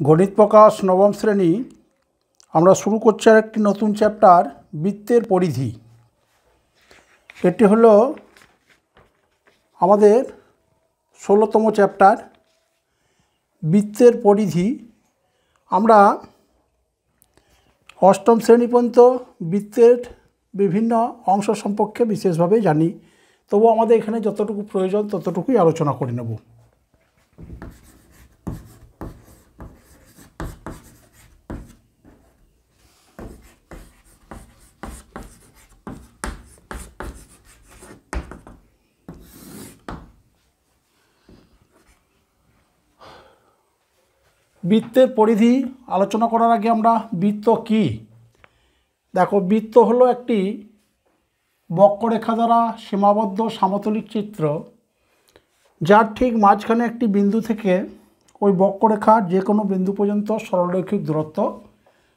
গণিত প্রকাশ নবম শ্রেণী আমরা শুরু করছি আর একটি নতুন চ্যাপ্টার বৃত্তের পরিধি। এটি হলো আমাদের 16তম চ্যাপ্টার বৃত্তের পরিধি। আমরা অষ্টম শ্রেণী পর্যন্ত বৃত্তের বিভিন্ন অংশ সম্পর্কে বিশেষভাবে জানি, তবু আমাদের এখানে যতটুকু প্রয়োজন ততটুকুই আলোচনা করে নেব। বৃত্তের পরিধি আলোচনা করার আগে আমরা বৃত্ত কি দেখো। বৃত্ত হলো একটি বক্ররেখা দ্বারা সীমাবদ্ধ সমতলিক চিত্র, যার ঠিক মাঝখানে একটি বিন্দু থেকে ওই বক্ররেখার যে কোনো বিন্দু পর্যন্ত সরলরৈখিক দূরত্ব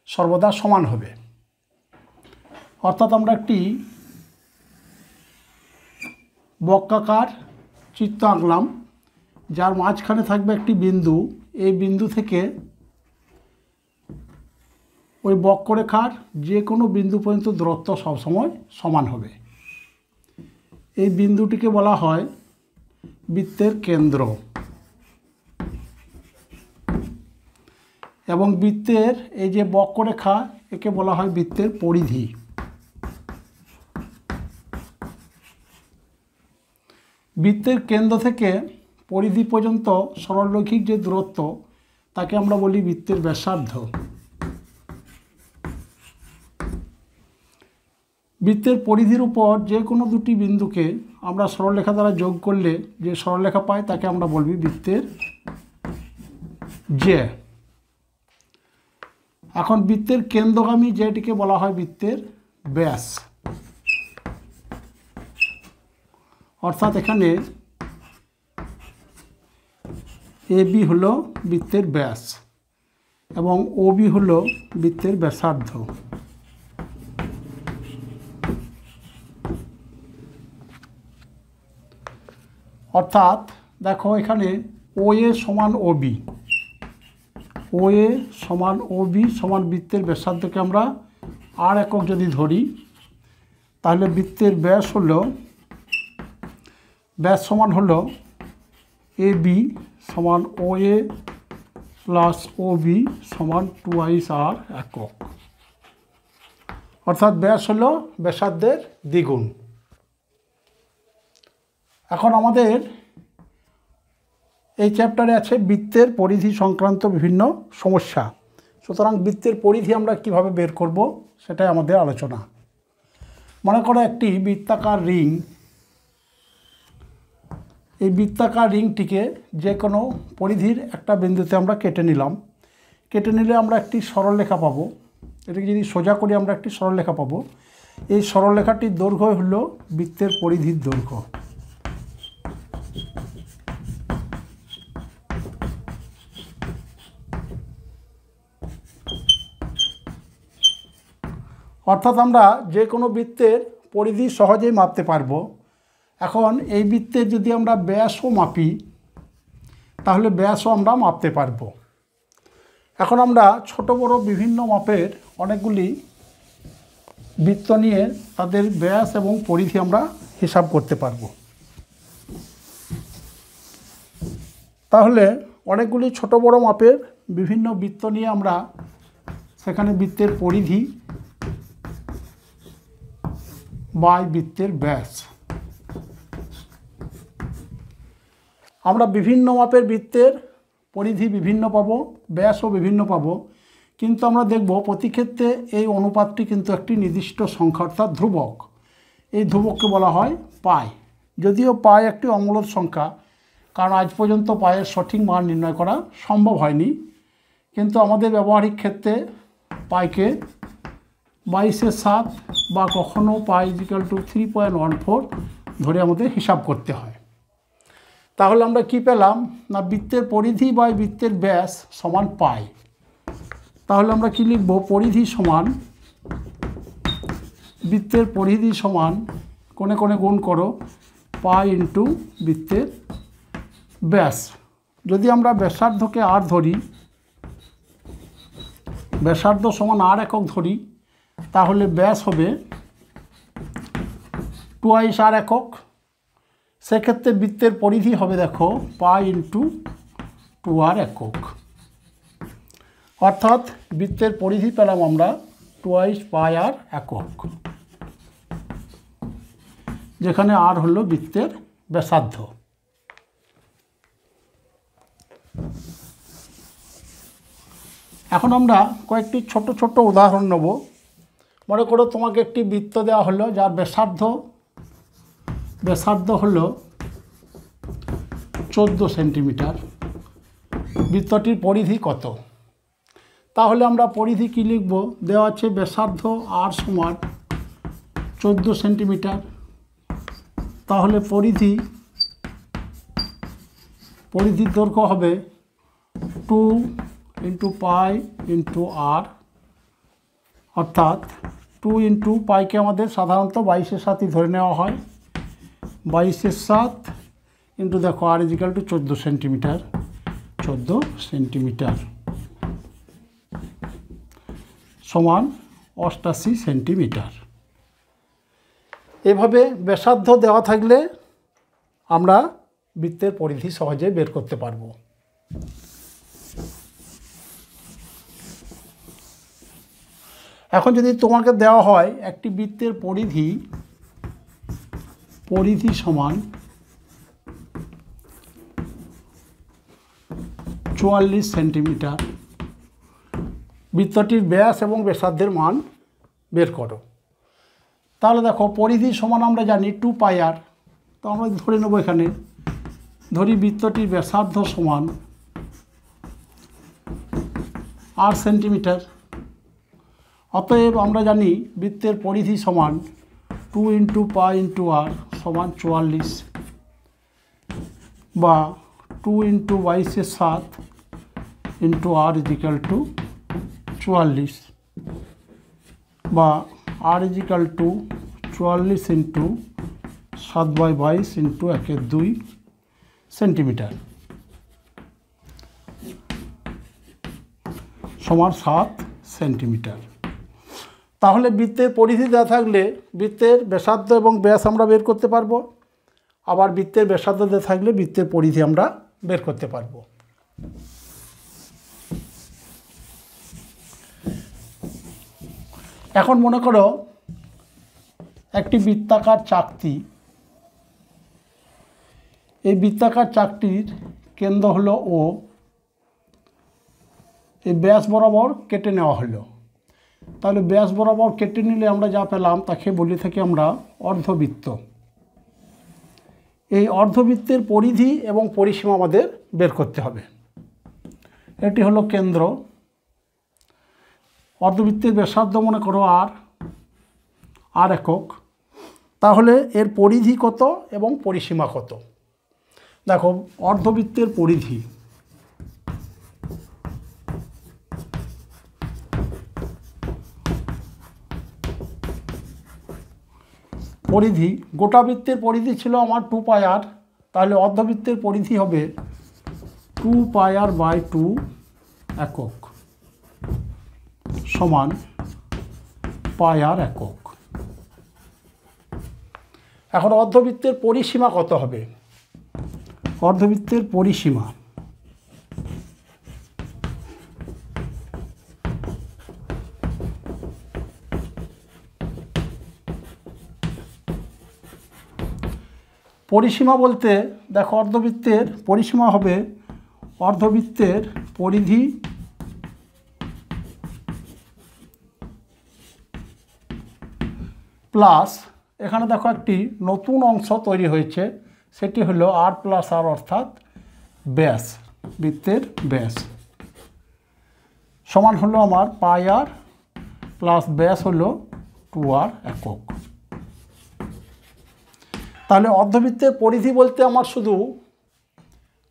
সর্বদা সমান হবে। অর্থাৎ আমরা একটি বক্রাকার চিত্র আঁকলাম, যার মাঝখানে থাকবে একটি বিন্দু। এই বিন্দু থেকে ওই বক্ররেখার যে কোনো বিন্দু পর্যন্ত দূরত্ব সবসময় সমান হবে। এই বিন্দুটিকে বলা হয় বৃত্তের কেন্দ্র, এবং বৃত্তের এই যে বক্ররেখা একে বলা হয় বৃত্তের পরিধি। বৃত্তের কেন্দ্র থেকে পরিধি পর্যন্ত সরলরৈখিক যে দূরত্ব তাকে আমরা বলি বৃত্তের ব্যাসার্ধ। বৃত্তের পরিধির উপর যে কোনো দুটি বিন্দুকে আমরা সরলরেখা দ্বারা যোগ করলে যে সরলরেখা পাই তাকে আমরা বলবি বৃত্তের যে। এখন বৃত্তের কেন্দ্রগামী যেটিকে বলা হয় বৃত্তের ব্যাস। অর্থাৎ এখানে এবি হলো বৃত্তের ব্যাস এবং ওবি হলো বৃত্তের ব্যাসার্ধ। অর্থাৎ দেখো এখানে ও এ সমান ওবি, ও এ সমান ওবি সমান বৃত্তের ব্যাসার্ধকে আমরা আর একক যদি ধরি, তাহলে বৃত্তের ব্যাস হলো ব্যাস সমান হলো এ বি সমান ও এ প্লাস ও বি সমান 2 আর একক। অর্থাৎ ব্যাস হলো ব্যাসার্ধের দ্বিগুণ। এখন আমাদের এই চ্যাপ্টারে আছে বৃত্তের পরিধি সংক্রান্ত বিভিন্ন সমস্যা। সুতরাং বৃত্তের পরিধি আমরা কিভাবে বের করব সেটাই আমাদের আলোচনা। মনে করো একটি বৃত্তাকার রিং। এই বৃত্তাকার রিংটিকে যে কোনো পরিধির একটা বিন্দুতে আমরা কেটে নিলাম। কেটে নিলে আমরা একটি সরলরেখা পাবো। এটাকে যদি সোজা করি আমরা একটি সরলরেখা পাবো। এই সরলরেখাটির দৈর্ঘ্য হলো বৃত্তের পরিধির দৈর্ঘ্য। অর্থাৎ আমরা যে কোনো বৃত্তের পরিধি সহজেই মাপতে পারবো। এখন এই বৃত্তের যদি আমরা ব্যাসও মাপি তাহলে ব্যাসও আমরা মাপতে পারবো। এখন আমরা ছোট বড় বিভিন্ন মাপের অনেকগুলি বৃত্ত নিয়ে তাদের ব্যাস এবং পরিধি আমরা হিসাব করতে পারবো। তাহলে অনেকগুলি ছোট বড় মাপের বিভিন্ন বৃত্ত নিয়ে আমরা সেখানে বৃত্তের পরিধি বাই বৃত্তের ব্যাস, আমরা বিভিন্ন মাপের বৃত্তের পরিধি বিভিন্ন পাবো, ব্যাসও বিভিন্ন পাবো। কিন্তু আমরা দেখব প্রতি ক্ষেত্রে এই অনুপাতটি কিন্তু একটি নির্দিষ্ট সংখ্যা অর্থাৎ ধ্রুবক। এই ধ্রুবককে বলা হয় পাই। যদিও পাই একটি অমূলদ সংখ্যা, কারণ আজ পর্যন্ত পায়ের সঠিক মান নির্ণয় করা সম্ভব হয়নি, কিন্তু আমাদের ব্যবহারিক ক্ষেত্রে পাইকে 22/7 বা কখনো পাই = 3.14 ধরে আমাদের হিসাব করতে হয়। তাহলে আমরা কি পেলাম না বৃত্তের পরিধি বাই বৃত্তের ব্যাস সমান পাই। তাহলে আমরা কি লিখব? পরিধি সমান বৃত্তের পরিধি সমান কোণে কোণে গুণ করো পাই ইন্টু বৃত্তের ব্যাস। যদি আমরা ব্যাসার্ধকে আর ধরি ব্যাসার্ধ সমান r একক ধরি, তাহলে ব্যাস হবে 2r একক। সেক্ষেত্রে বৃত্তের পরিধি হবে দেখো পাই ইন্টু 2r একক, অর্থাৎ বৃত্তের পরিধি পেলাম আমরা 2πr একক, যেখানে r হলো বৃত্তের ব্যাসার্ধ। এখন আমরা কয়েকটি ছোট ছোট উদাহরণ নেব। মনে করো তোমাকে একটি বৃত্ত দেওয়া হলো যার ব্যাসার্ধ হলো 14 সেন্টিমিটার। বৃত্তটির পরিধি কত? তাহলে আমরা পরিধি কি লিখব? দেওয়া আছে ব্যাসার্ধ r সমান 14 সেন্টিমিটার, তাহলে পরিধির দৈর্ঘ্য হবে 2 ইন্টু পাই ইন্টু r, অর্থাৎ 2 ইন্টু পাইকে আমাদের সাধারণত 22-এর সাথে ধরে নেওয়া হয়, 22-এর 7 ইন্টু দেখো r is equal to 14 centimetre, 14 centimetre সমান 88 সেন্টিমিটার। এভাবে ব্যাসার্ধ দেওয়া থাকলে আমরা বৃত্তের পরিধি সহজে বের করতে পারবো। এখন যদি তোমাকে দেওয়া হয় একটি বৃত্তের পরিধি সমান 44 সেন্টিমিটার, বৃত্তটির ব্যাস এবং ব্যাসার্ধের মান বের করো। তাহলে দেখো পরিধি সমান আমরা জানি 2πr, তো আমরা ধরে নেব, এখানে ধরি বৃত্তটির ব্যাসার্ধ সমান r সেন্টিমিটার। অতএব আমরা জানি বৃত্তের পরিধি সমান 2 ইন্টু পাই ইন্টু r সমান 44, বা 2 ইন্টু 22-এর 7 ইন্টু r ইজিক্যাল টু 44, বা r is equal to 44 into 7/22 into 1/2 centimetre সমান 7 সেন্টিমিটার। তাহলে বৃত্তের পরিধি দেওয়া থাকলে বৃত্তের ব্যাসার্ধ এবং ব্যাস আমরা বের করতে পারবো, আবার বৃত্তের ব্যাসার্ধ দেওয়া থাকলে বৃত্তের পরিধি আমরা বের করতে পারবো। এখন মনে করো একটি বৃত্তাকার চাকতি, এই বৃত্তাকার চাকতির কেন্দ্র হলো O, এই ব্যাস বরাবর কেটে নেওয়া হলো। তাহলে ব্যাস বরাবর কেটে নিলে আমরা যা পেলাম তাকে বলে থাকি আমরা অর্ধবৃত্ত। এই অর্ধবৃত্তের পরিধি এবং পরিসীমা আমাদের বের করতে হবে। এটি হলো কেন্দ্র, অর্ধবৃত্তের ব্যাসার্ধ মনে করো r একক, তাহলে এর পরিধি কত এবং পরিসীমা কত? দেখো অর্ধবৃত্তের পরিধি গোটা বৃত্তের পরিধি ছিল আমার 2πr, তাহলে অর্ধবৃত্তের পরিধি হবে 2πr/2 একক সমান πr একক। এখন অর্ধবৃত্তের পরিসীমা কত হবে? অর্ধবৃত্তের পরিসীমা বলতে দেখো অর্ধবৃত্তের পরিসীমা হবে অর্ধবৃত্তের পরিধি প্লাস, এখানে দেখো একটি নতুন অংশ তৈরি হয়েছে, সেটি হলো r+r, অর্থাৎ ব্যাস, বৃত্তের ব্যাস সমান হলো আমার πr প্লাস ব্যাস হলো 2r একক। তাহলে অর্ধবৃত্তের পরিধি বলতে আমার শুধু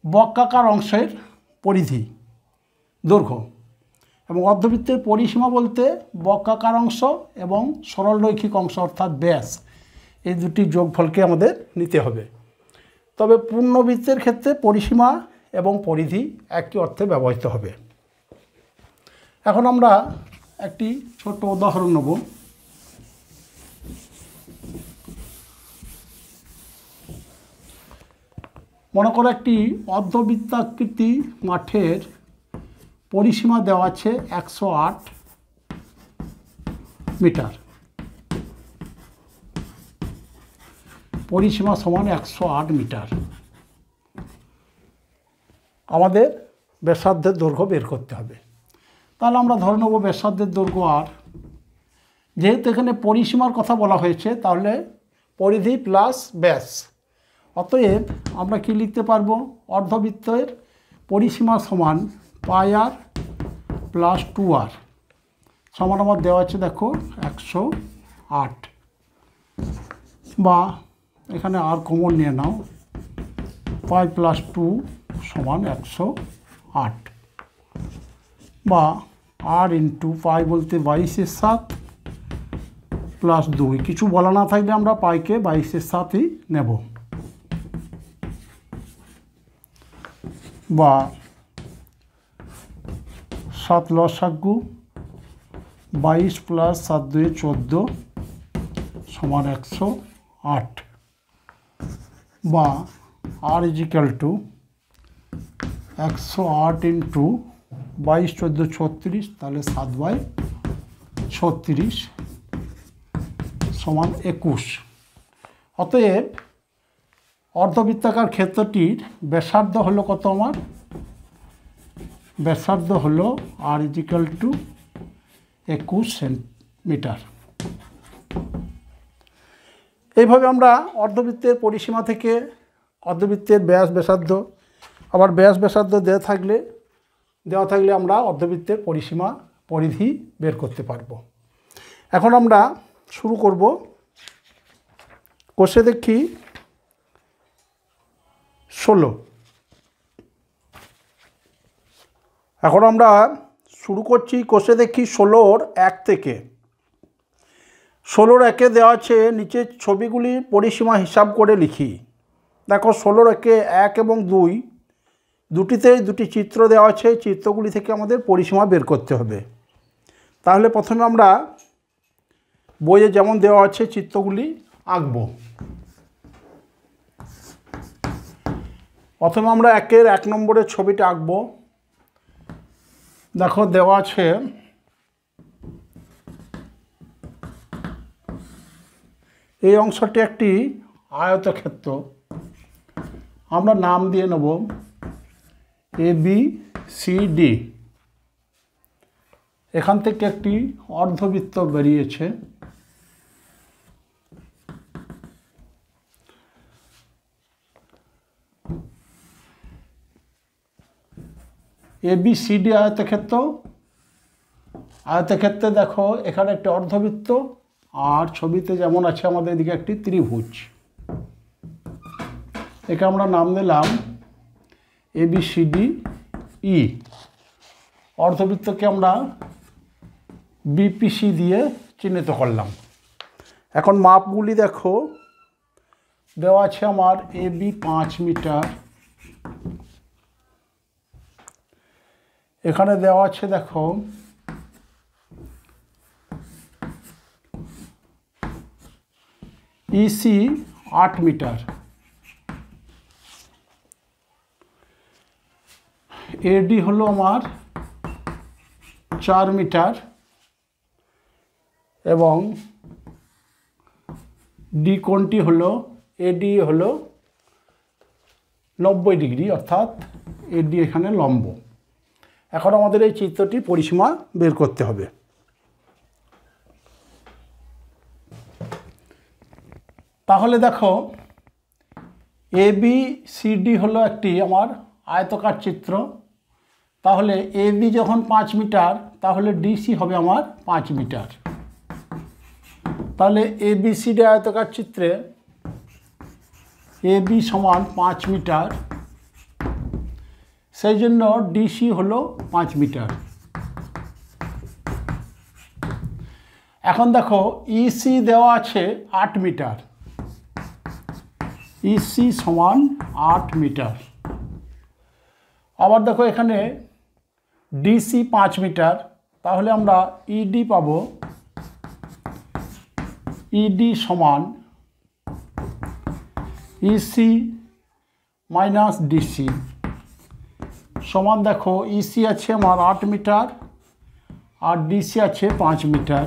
বক্রাকার অংশের পরিধি দৈর্ঘ্য, এবং অর্ধবৃত্তের পরিসীমা বলতে বক্রাকার অংশ এবং সরলরৈখিক অংশ অর্থাৎ ব্যাস, এই দুটি যোগফলকে আমাদের নিতে হবে। তবে পূর্ণবৃত্তের ক্ষেত্রে পরিসীমা এবং পরিধি একই অর্থে ব্যবহৃত হবে। এখন আমরা একটি ছোট উদাহরণ নেব। মনে করো একটি অর্ধবৃত্তাকৃতি মাঠের পরিসীমা দেওয়া আছে 108 মিটার। পরিসীমা সমান 108 মিটার। আমাদের ব্যাসার্ধের দৈর্ঘ্য বের করতে হবে। তাহলে আমরা ধরে নেব ব্যাসার্ধের দৈর্ঘ্য আর, যেহেতু এখানে পরিসীমার কথা বলা হয়েছে তাহলে পরিধি প্লাস ব্যাস। অতএব আমরা কি লিখতে পারবো, অর্ধবৃত্তের পরিসীমা সমান পাই আর প্লাস 2r সমান আমার দেওয়া আছে দেখো 108, বা এখানে আর কমন নিয়ে নাও, পাই প্লাস 2 সমান 108, বা আর ইন্টু পাই বলতে 22-এর 7 প্লাস 2, কিছু বলা না থাকলে আমরা পাইকে 22-এর 7ই নেব, বা 7 লসাগু 22 প্লাস 7 2 14 সমান 108, বা আর ইজিক্যাল টু 108 ইন্টু 22 14 36, তাহলে 7/36 সমান 21। অতএব অর্ধবৃত্তাকার ক্ষেত্রটির ব্যাসার্ধ হলো কত, আমার ব্যাসার্ধ হলো আর ইজিক্যাল টু 21 সেন্টিমিটার। এইভাবে আমরা অর্ধবৃত্তের পরিসীমা থেকে অর্ধবৃত্তের ব্যাস ব্যাসার্ধ, আবার ব্যাস ব্যাসার্ধ দেওয়া থাকলে আমরা অর্ধবৃত্তের পরিসীমা পরিধি বের করতে পারবো। এখন আমরা শুরু করব। কোষে দেখি 16। এখন আমরা শুরু করছি কোষে দেখি 16-র 1 থেকে। 16-র 1-এ দেওয়া আছে, নিচের ছবিগুলির পরিসীমা হিসাব করে লিখি। দেখো 16-র 1-এ 1 এবং 2 দুটিতেই দুটি চিত্র দেওয়া আছে, চিত্রগুলি থেকে আমাদের পরিসীমা বের করতে হবে। তাহলে প্রথমে আমরা বইয়ে যেমন দেওয়া আছে চিত্রগুলি আঁকব। প্রথমে আমরা 1-এর 1 নম্বরের ছবিটা আঁকব। দেখো দেওয়া আছে এই অংশটি একটি আয়তক্ষেত্র, আমরা নাম দিয়ে নেব ABCD। এখান থেকে একটি অর্ধবৃত্ত বেরিয়েছে, ABCD আয়তক্ষেত্রে দেখো এখানে একটি অর্ধবৃত্ত, আর ছবিতে যেমন আছে আমাদের এদিকে একটি ত্রিভুজ। একে আমরা নাম দিলাম ABCDE। অর্ধবৃত্তকে আমরা BPC দিয়ে চিহ্নিত করলাম। এখন মাপগুলি দেখো দেওয়া আছে আমার AB 5 মিটার, এখানে দেওয়া আছে দেখো EC 8 মিটার, AD হলো আমার 4 মিটার, এবং ডি কোণটি হলো AD হলো 90 ডিগ্রি, অর্থাৎ AD এখানে লম্ব। এখন আমাদের এই চিত্রটি পরিসীমা বের করতে হবে। তাহলে দেখো ABCD হলো একটি আমার আয়তকার চিত্র। তাহলে AB যখন 5 মিটার, তাহলে DC হবে আমার 5 মিটার। তাহলে ABCD আয়তকার চিত্রে AB সমান 5 মিটার, সেই জন্য DC হলো 5 মিটার। এখন দেখো EC দেওয়া আছে 8 মিটার, EC সমান 8 মিটার। আবার দেখো এখানে DC 5 মিটার, তাহলে আমরা ইডি পাবো, ইডি সমান ইসি মাইনাস ডিসি সমান, দেখো ইসি আছে আমার 8 মিটার আর ডিসি আছে 5 মিটার,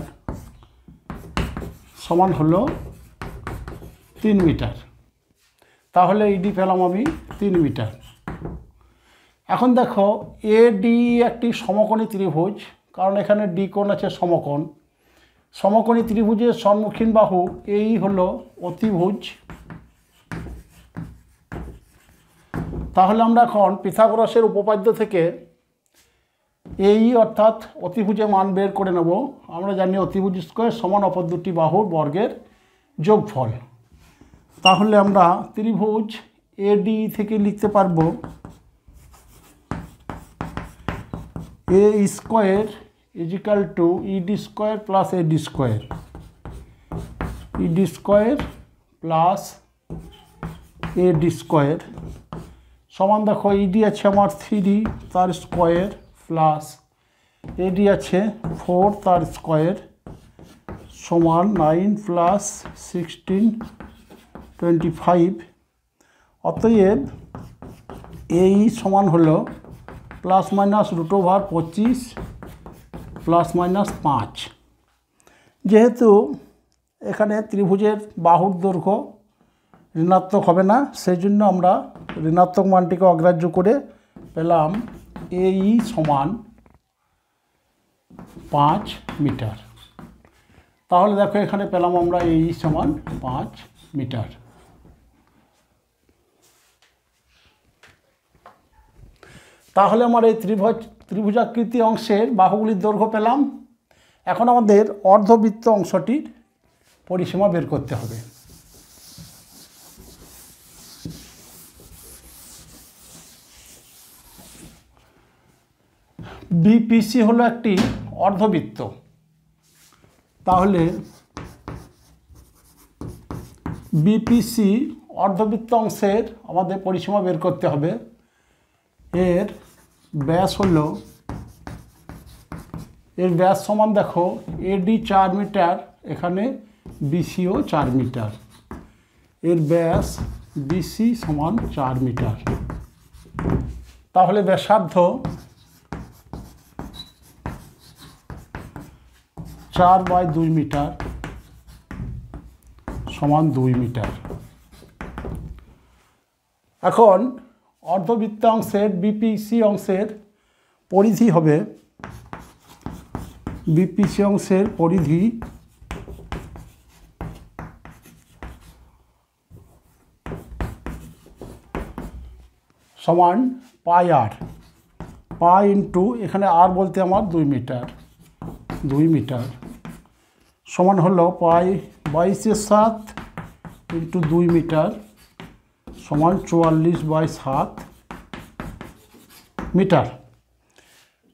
সমান হলো 3 মিটার। তাহলে ইডি পেলাম আমি 3 মিটার। এখন দেখো এডি একটি সমকোণী ত্রিভুজ, কারণ এখানে ডি কোণ আছে সমকোণ। সমকোণী ত্রিভুজের সম্মুখীন বাহু এই হলো অতিভুজ। তাহলে আমরা এখন পিথাগোরাসের উপপাদ্য থেকে এই অর্থাৎ অতিভুজের মান বের করে নেব। আমরা জানি অতিভুজ স্কয়ার সমান অপর দুটি বাহুর বর্গের যোগফল। তাহলে আমরা ত্রিভুজ এডি থেকে লিখতে পারবো A square equal to ED square plus AD square, ED square plus AD square সমান, দেখো ইডি আছে আমার 3 তার স্কোয়ার প্লাস এডি আছে 4 তার স্কোয়ার সমান 9 প্লাস 16 25। অতএব এই সমান হলো প্লাস মাইনাস √25 প্লাস মাইনাস 5। যেহেতু এখানে ত্রিভুজের বাহুর দৈর্ঘ্য ঋণাত্মক হবে না, সেই জন্য আমরা ঋণাত্মক মানটিকে অগ্রাহ্য করে পেলাম এই সমান 5 মিটার। তাহলে দেখো এখানে পেলাম আমরা এই সমান 5 মিটার। তাহলে আমার এই ত্রিভুজাকৃতি অংশের বাহুগুলির দৈর্ঘ্য পেলাম। এখন আমাদের অর্ধবৃত্ত অংশটির পরিসীমা বের করতে হবে। বিপিসি হলো একটি অর্ধবৃত্ত। তাহলে বিপিসি অর্ধবৃত্ত অংশের আমাদের পরিসীমা বের করতে হবে। এর ব্যাস হলো, এর ব্যাস সমান দেখো এডি 4 মিটার, এখানে বিসিও 4 মিটার। এর ব্যাস বিসি সমান 4 মিটার। তাহলে ব্যাসার্ধ 4/2 মিটার সমান 2 মিটার। এখন অর্ধবৃত্ত অংশের বিপিসি অংশের পরিধি হবে, বিপিসি অংশের পরিধি সমান পাই আর, পাই ইন্টু এখানে আর বলতে আমার 2 মিটার, 2 মিটার সমান হলো পাই 22/7 ইন্টু 2 মিটার সমান 44/7 মিটার।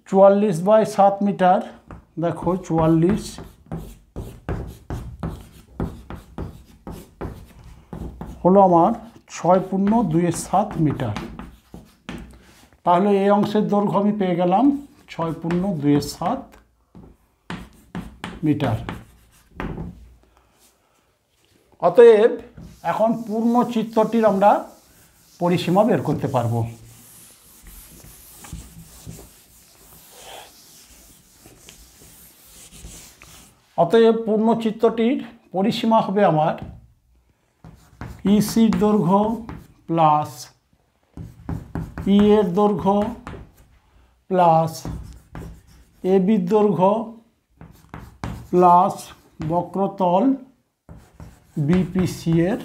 44/7 মিটার, দেখো 44 হলো আমার 6.2/7 মিটার। তাহলে এই অংশের দৈর্ঘ্য আমি পেয়ে গেলাম 6.2/7 মিটার। অতএব এখন পূর্ণ চিত্রটির আমরা পরিসীমা বের করতে পারবো। অতএব পূর্ণ চিত্রটির পরিসীমা হবে আমার ইসির দৈর্ঘ্য প্লাস ই এর দৈর্ঘ্য প্লাস এবির দৈর্ঘ্য প্লাস বক্রতল বিপিসি এর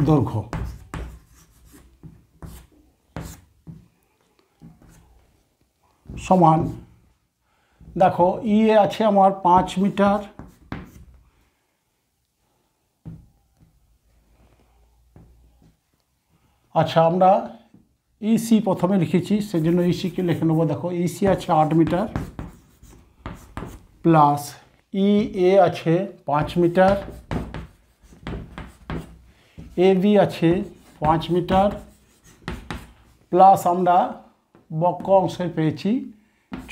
দৈর্ঘ্য সমান, দেখো ই এ আছে আমার 5 মিটার, আচ্ছা আমরা ইসি প্রথমে লিখেছি সেজন্য ইসিকে লিখে নেবো। দেখো ইসি আছে 8 মিটার প্লাস ই এ আছে 5 মিটার, এ বি আছে 5 মিটার প্লাস আমরা বক্র অংশে পেয়েছি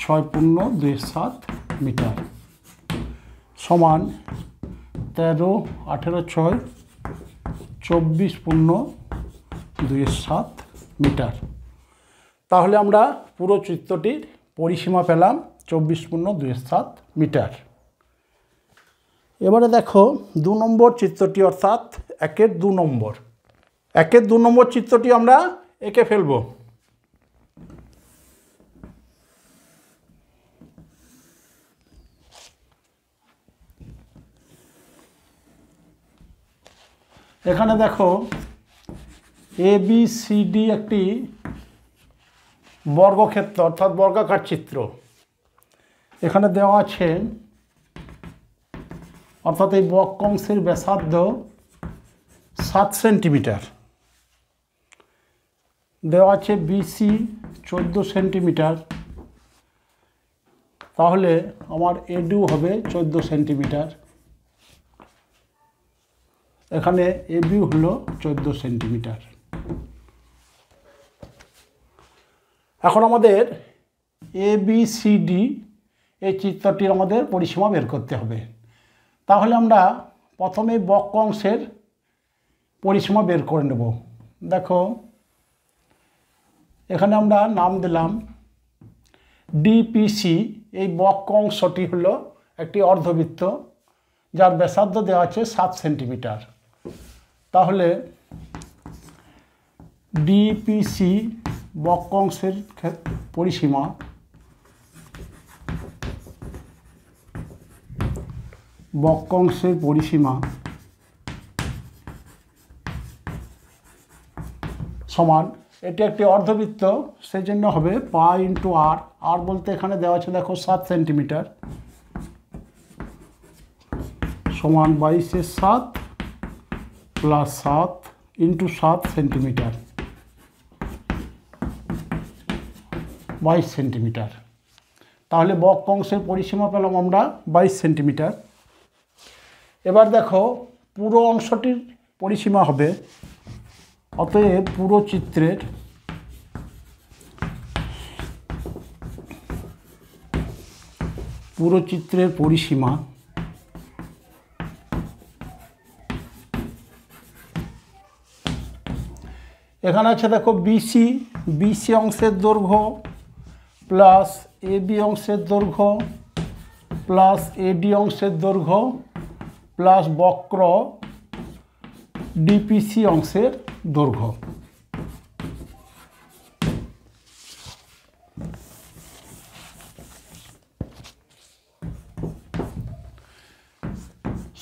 6×2=7 মিটার সমান 13 18 6 24×2=7 মিটার। তাহলে আমরা পুরো চিত্রটির পরিসীমা পেলাম 24×2=7 মিটার। এবারে দেখো 2 নম্বর চিত্রটি, অর্থাৎ 1-2 নম্বর। 1-2 নম্বর চিত্রটি আমরা এঁকে ফেলব। এখানে দেখো ABCD একটি বর্গক্ষেত্র অর্থাৎ বর্গাকার চিত্র এখানে দেওয়া আছে, অর্থাৎ এই বক্রাংশের ব্যাসার্ধ 7 সেন্টিমিটার, দেওয়া আছে BC 14 সেন্টিমিটার, তাহলে আমার AD হবে 14 সেন্টিমিটার, এখানে AB হলো 14 সেন্টিমিটার। এখন আমাদের ABCD এই চিত্রটির আমাদের পরিসীমা বের করতে হবে। তাহলে আমরা প্রথমে বক্রাংশের পরিসীমা বের করে নেব। দেখো এখানে আমরা নাম দিলাম DPC। এই বক্রাংশটি হলো একটি অর্ধবৃত্ত যার ব্যাসার্ধ দেওয়া আছে 7 সেন্টিমিটার। তাহলে DPC বক্রাংশের পরিসীমা সমান, এটি একটি অর্ধবৃত্ত, সেই জন্য হবে π×r। আর বলতে এখানে দেওয়া আছে দেখো 7 সেন্টিমিটার সমান 22/7 + 7 × 7 সেন্টিমিটার 22 সেন্টিমিটার। তাহলে বক্রাংশের পরিসীমা পেলাম আমরা 22 সেন্টিমিটার। এবার দেখো পুরো অংশটির পরিসীমা হবে, অতএব পুরো চিত্রের পরিসীমা এখানে আছে দেখো BC অংশের দৈর্ঘ্য প্লাস AB অংশের দৈর্ঘ্য প্লাস AD অংশের দৈর্ঘ্য প্লাস বক্র DPC অংশের দৈর্ঘ্য।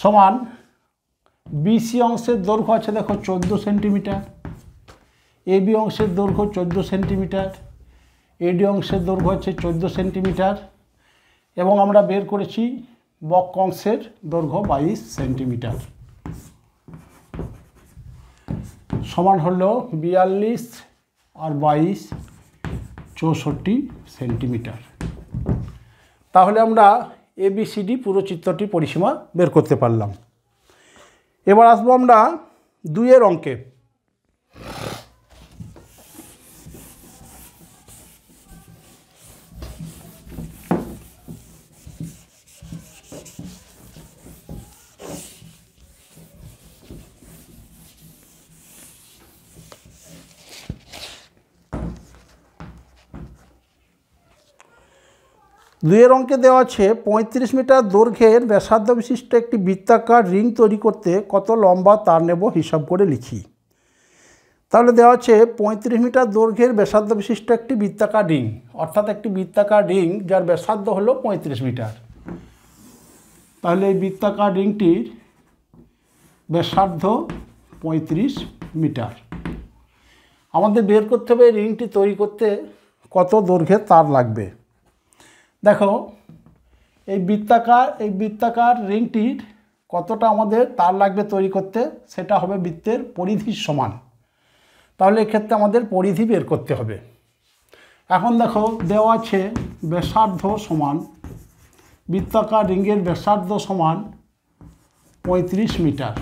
সমান BC অংশের দৈর্ঘ্য আছে দেখো 14 সেন্টিমিটার, AB অংশের দৈর্ঘ্য 14 সেন্টিমিটার, AD অংশের দৈর্ঘ্য হচ্ছে 14 সেন্টিমিটার, এবং আমরা বের করেছি বক্রাংশের দৈর্ঘ্য 22 সেন্টিমিটার। সমান হলো 42 আর 22 64 সেন্টিমিটার। তাহলে আমরা ABCD পুরো চিত্রটির পরিসীমা বের করতে পারলাম। এবার আসবো আমরা 2 অঙ্কে। দুইয়ের অঙ্কে দেওয়া আছে 35 মিটার দৈর্ঘ্যের ব্যাসার্ধ বিশিষ্ট একটি বৃত্তাকার রিং তৈরি করতে কত লম্বা তার নেব হিসাব করে লিখি। তাহলে দেওয়া আছে 35 মিটার দৈর্ঘ্যের ব্যাসার্ধ বিশিষ্ট একটি বৃত্তাকার রিং, অর্থাৎ একটি বৃত্তাকার রিং যার ব্যাসার্ধ হলো 35 মিটার। তাহলে এই বৃত্তাকার রিংটির ব্যাসার্ধ 35 মিটার। আমাদের বের করতে হবে রিংটি তৈরি করতে কত দৈর্ঘ্যের তার লাগবে। দেখো এই বৃত্তাকার রিংটির কতটা আমাদের তার লাগবে তৈরি করতে, সেটা হবে বৃত্তের পরিধির সমান। তাহলে এক্ষেত্রে আমাদের পরিধি বের করতে হবে। এখন দেখো দেওয়া আছে ব্যাসার্ধ সমান, বৃত্তাকার রিংয়ের ব্যাসার্ধ সমান 35 মিটার।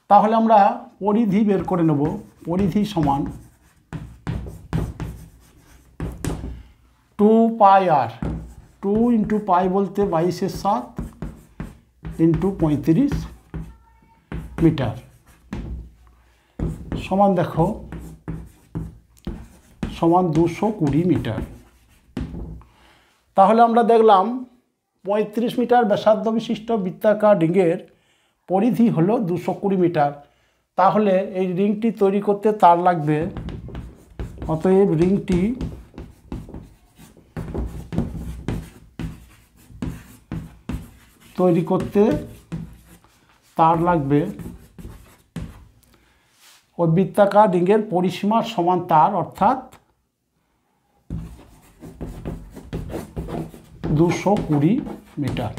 তাহলে আমরা পরিধি বের করে নেব। পরিধি সমান 2 পাই আর, 2 ইন্টু পাই বলতে 22/7 ইন্টু 35 মিটার সমান দেখো সমান 220 মিটার। তাহলে আমরা দেখলাম 35 মিটার ব্যাসার্ধ বিশিষ্ট বৃত্তাকার রিংয়ের পরিধি হলো 220 মিটার। তাহলে এই রিংটি তৈরি করতে তার লাগবে, অতএব রিংটি তৈরি করতে তার লাগবে ওই বৃত্তাকার রিংয়ের পরিসীমার সমান তার, অর্থাৎ 220 মিটার।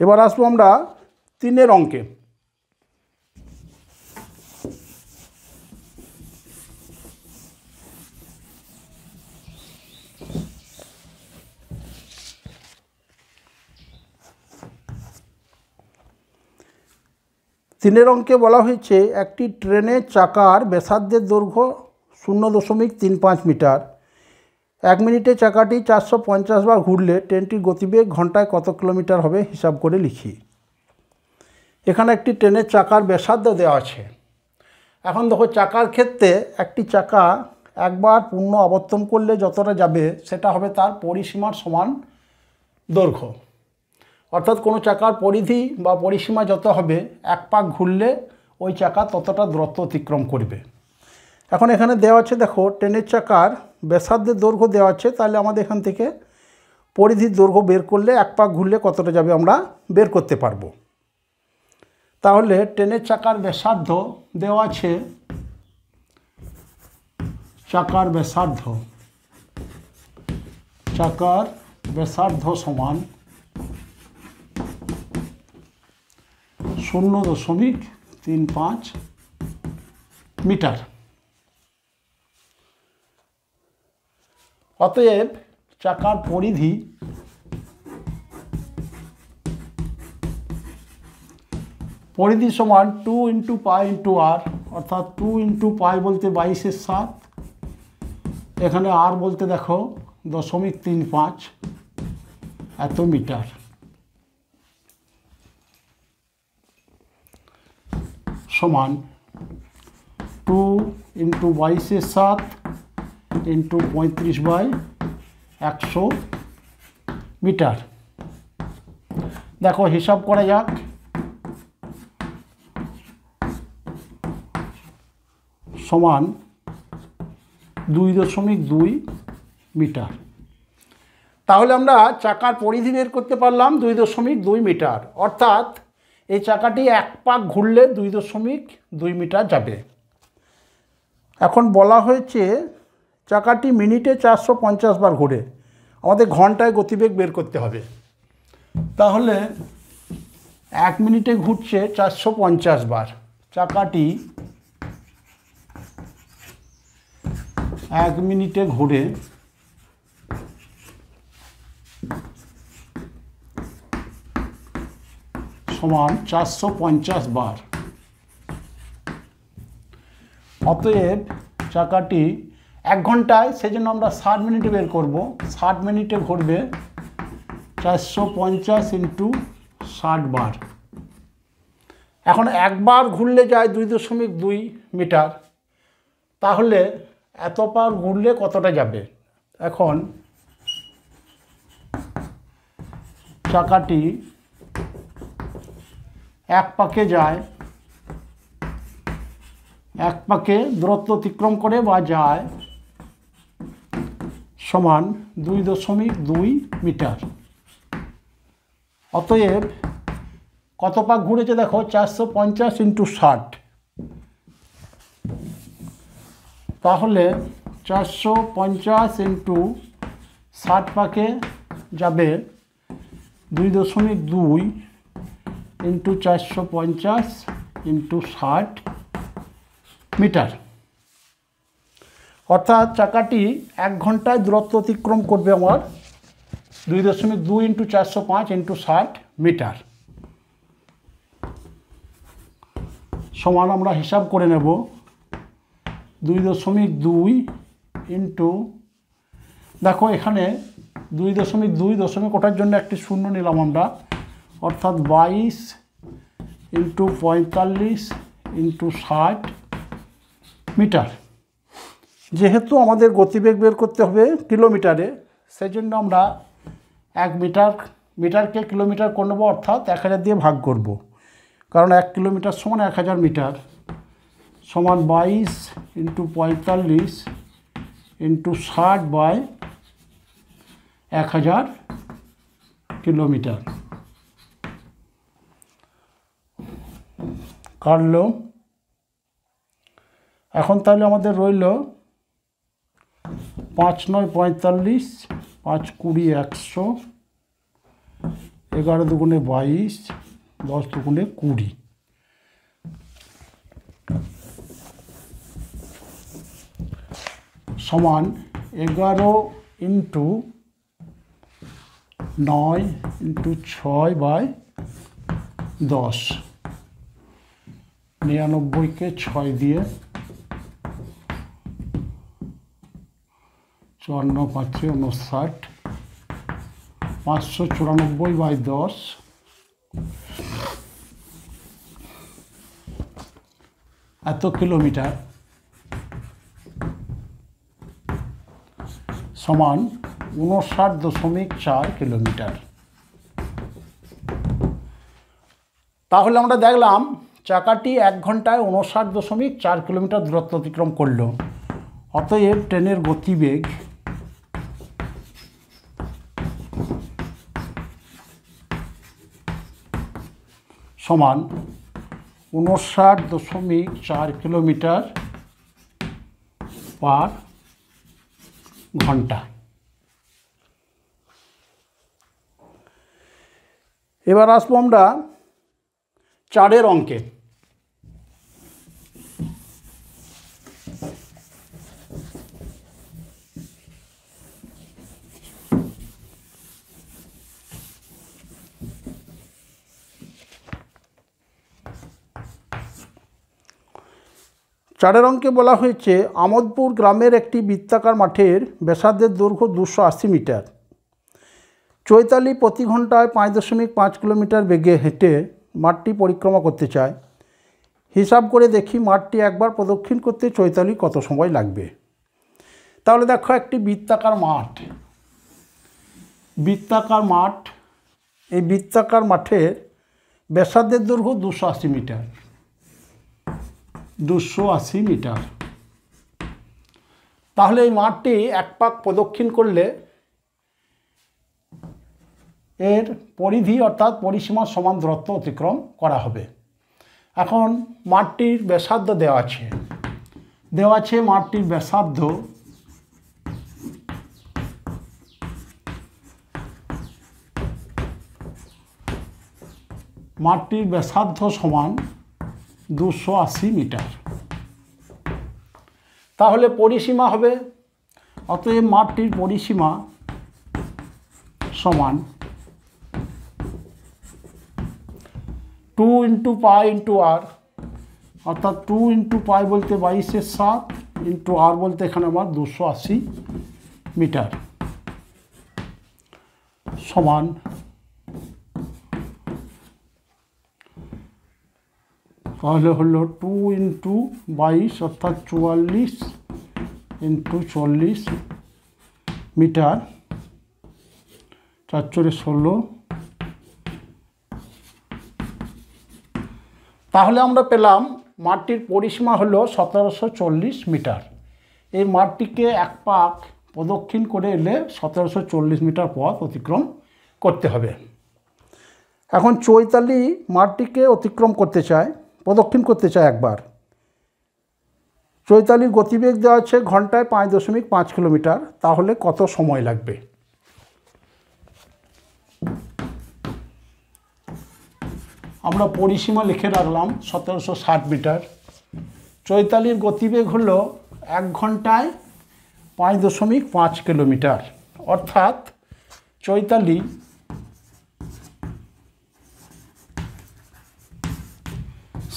এবার আসবো আমরা 3 অঙ্কে। তিনের অঙ্কে বলা হয়েছে একটি ট্রেনের চাকার ব্যাসার্ধের দৈর্ঘ্য 0.35 মিটার। 1 মিনিটে চাকাটি 450 বার ঘুরলে ট্রেনটির গতিবেগ ঘন্টায় কত কিলোমিটার হবে হিসাব করে লিখি। এখানে একটি ট্রেনের চাকার ব্যাসার্ধ দেওয়া আছে। এখন দেখো চাকার ক্ষেত্রে একটি চাকা একবার পূর্ণ আবর্তন করলে যতটা যাবে সেটা হবে তার পরিসীমার সমান দৈর্ঘ্য, অর্থাৎ কোনো চাকার পরিধি বা পরিসীমা যত হবে এক পাক ঘুরলে ওই চাকা ততটা দূরত্ব অতিক্রম করবে। এখন এখানে দেওয়া আছে দেখো ট্রেনের চাকার ব্যাসার্ধের দৈর্ঘ্য দেওয়া আছে, তাহলে আমাদের এখান থেকে পরিধির দৈর্ঘ্য বের করলে এক পাক ঘুরলে কতটা যাবে আমরা বের করতে পারবো। তাহলে ট্রেনের চাকার ব্যাসার্ধ দেওয়া আছে, চাকার ব্যাসার্ধ সমান 0.35 মিটার। অতএব চাকার পরিধি সমান 2 ইন্টু পাই ইন্টু আর, অর্থাৎ 2 ইন্টু পাই বলতে 22/7, এখানে আর বলতে দেখো 0.35 এত মিটার সমান 2 ইন্টু 22/7 ইন্টু 35/100 মিটার। দেখো হিসাব করা যাক। সমান 2.2 মিটার। তাহলে আমরা চাকার পরিধি বের করতে পারলাম 2.2 মিটার, অর্থাৎ এই চাকাটি এক পাক ঘুরলে 2.2 মিটার যাবে। এখন বলা হয়েছে চাকাটি মিনিটে 450 বার ঘুরে, আমাদের ঘন্টায় গতিবেগ বের করতে হবে। তাহলে 1 মিনিটে ঘুরছে 450 বার, চাকাটি 1 মিনিটে ঘুরে সমান 450 বার। অতএব চাকাটি 1 ঘন্টায়, সেজন্য আমরা 60 মিনিটে বের করব। 60 মিনিটে ঘুরবে 450 ইন্টু 60 বার। এখন একবার ঘুরলে যায় 2.2 মিটার, তাহলে এত পার ঘুরলে কতটা যাবে। এখন চাকাটি এক পাকে যায়, এক পাকে দূরত্ব অতিক্রম করে বা যায় সমান 2.2 মিটার। অতএব কত পাক ঘুরেছে দেখো 450 ইন্টু 60, তাহলে 450 ইন্টু 60 পাকে যাবে 2.2 ইন্টু 450 ইন্টু 60 মিটার। অর্থাৎ চাকাটি 1 ঘন্টায় দূরত্ব অতিক্রম করবে আমার 2.2 ইন্টু 405 ইন্টু 60 মিটার। সমান আমরা হিসাব করে নেব 2.2 ইন্টু, দেখো এখানে 2.2 দশমিক ওঠার জন্য একটি শূন্য নিলাম আমরা, অর্থাৎ 22 ইন্টু 45 ইন্টু 60 মিটার। যেহেতু আমাদের গতিবেগ বের করতে হবে কিলোমিটারে, সেই জন্য আমরা 1 মিটারকে কিলোমিটার করে নেবো, অর্থাৎ 1000 দিয়ে ভাগ করব, কারণ 1 কিলোমিটার সমান 1000 মিটার, সমান 22 ইন্টু 45 ইন্টু 60 বাই 1000 কিলোমিটার। কাটলো। এখন তাহলে আমাদের রইল 5 9 45, 5 20 100, 11 দুগুণে 22, 10 দুগুণে 20, সমান 11 ইন্টু 9 ইন্টু 6 বাই 10, 99কে 6 দিয়ে 54 5 59, 594 বাই 10, এত কিলোমিটার, সমান 59.4 কিলোমিটার। তাহলে আমরা দেখলাম চাকাটি 1 ঘন্টায় 59.4 কিলোমিটার দূরত্ব অতিক্রম করলো। অতএব ট্রেনের গতিবেগ সমান 59.4 কিলোমিটার পার ঘন্টা। এবার আসবো আমরা 4 অঙ্কে। চারের অঙ্কে বলা হয়েছে আমোদপুর গ্রামের একটি বৃত্তাকার মাঠের ব্যাসার্ধের দৈর্ঘ্য 280 মিটার। চৈতালি প্রতি ঘন্টায় 5.5 কিলোমিটার বেগে হেঁটে মাঠটি পরিক্রমা করতে চায়। হিসাব করে দেখি মাঠটি একবার প্রদক্ষিণ করতে চৈতালি কত সময় লাগবে। তাহলে দেখো একটি বৃত্তাকার মাঠ, এই বৃত্তাকার মাঠের ব্যাসার্ধের দৈর্ঘ্য 280 মিটার, 280 মিটার। তাহলে এই মাঠটি এক পাক প্রদক্ষিণ করলে এর পরিধি অর্থাৎ পরিসীমার সমান দূরত্ব অতিক্রম করা হবে। এখন মাঠটির ব্যাসার্ধ দেওয়া আছে, মাঠটির ব্যাসার্ধ সমান 280 মিটার। তাহলে পরিসীমা হবে, অতএব মাঠটির পরিসীমা সমান 2 ইন্টু পাই ইন্টু আর, অর্থাৎ 2 ইন্টু পাই বলতে 22/7 ইন্টু আর বলতে এখানে আমার 280 মিটার, সমান তাহলে হলো 2 ইন্টু 22 অর্থাৎ 44 ইন্টু 40 মিটার, 4 4 16। তাহলে আমরা পেলাম মাঠটির পরিসীমা হলো 1740 মিটার। এই মাঠটিকে এক পাক প্রদক্ষিণ করে এলে 1740 মিটার পথ অতিক্রম করতে হবে। এখন চৈতালি মাঠটিকে প্রদক্ষিণ করতে চায় একবার। চৈতালির গতিবেগ দেওয়া আছে ঘন্টায় 5.5 কিলোমিটার, তাহলে কত সময় লাগবে? আমরা পরিসীমা লিখে রাখলাম 1760 মিটার। চৈতালির গতিবেগ হলো 1 ঘন্টায় 5.5 কিলোমিটার, অর্থাৎ চৈতালি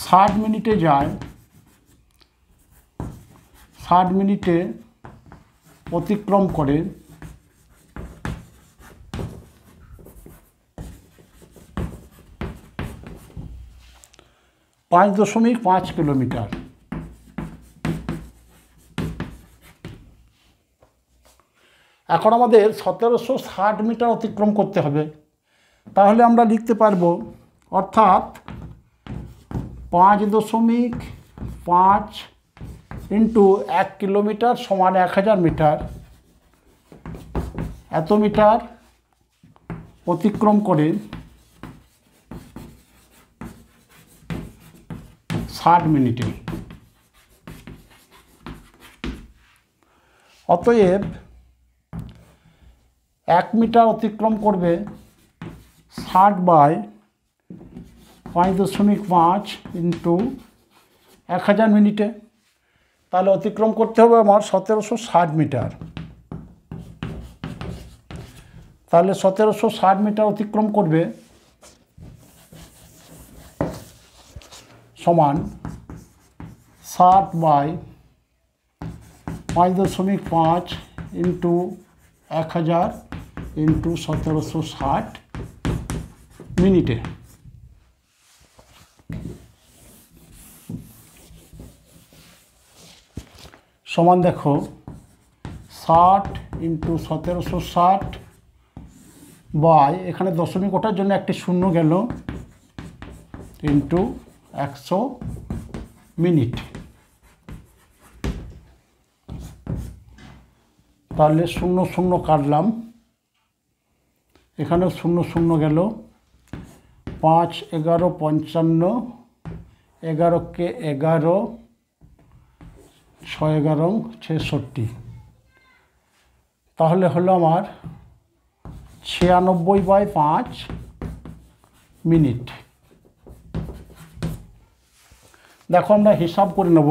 60 মিনিটে যায় 60 মিনিটে অতিক্রম করে 5.5 কিলোমিটার। এখন আমাদের 1760 মিটার অতিক্রম করতে হবে। তাহলে আমরা লিখতে পারবো, অর্থাৎ 5.5 ইন্টু 1 কিলোমিটার সমান 1000 মিটার। এত মিটার অতিক্রম করে 60 মিনিটে। অতএব 1 মিটার অতিক্রম করবে 60/5.5 ইন্টু 1000 মিনিটে। তাহলে অতিক্রম করতে হবে আমার 1760 মিটার। তাহলে 1760 মিটার অতিক্রম করবে সমান 60/5.5 ইন্টু 1000 ইন্টু 1760 মিনিটে। সমান দেখো 60 ইন্টু 1760 বাই, এখানে দশমিক ওঠার জন্য একটি শূন্য গেল, ইন্টু 100 মিনিট। তাহলে 0 0 কাটলাম, এখানেও 0 0 গেল, 5 11 55, 11 কে 11, 6 11 66। তাহলে হলো আমার 96/5 মিনিট। দেখো আমরা হিসাব করে নেব।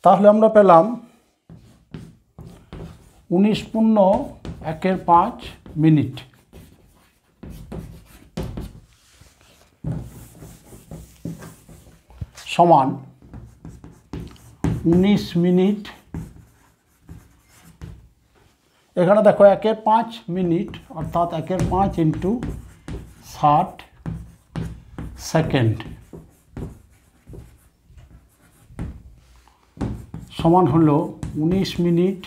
তাহলে আমরা পেলাম 19.1 মিনিট। সমান 19 মিনিট। এখানে দেখো 1/5 মিনিট, অর্থাৎ 1/5 ইন্টু 60 সেকেন্ড সমান হলো 19 মিনিট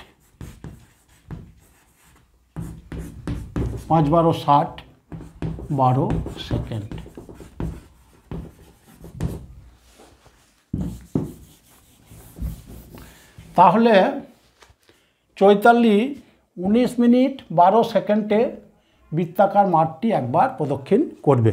5 12 60 12 সেকেন্ড। তাহলে চৈতালি 19 মিনিট 12 সেকেন্ডে বৃত্তাকার মাঠটি একবার প্রদক্ষিণ করবে।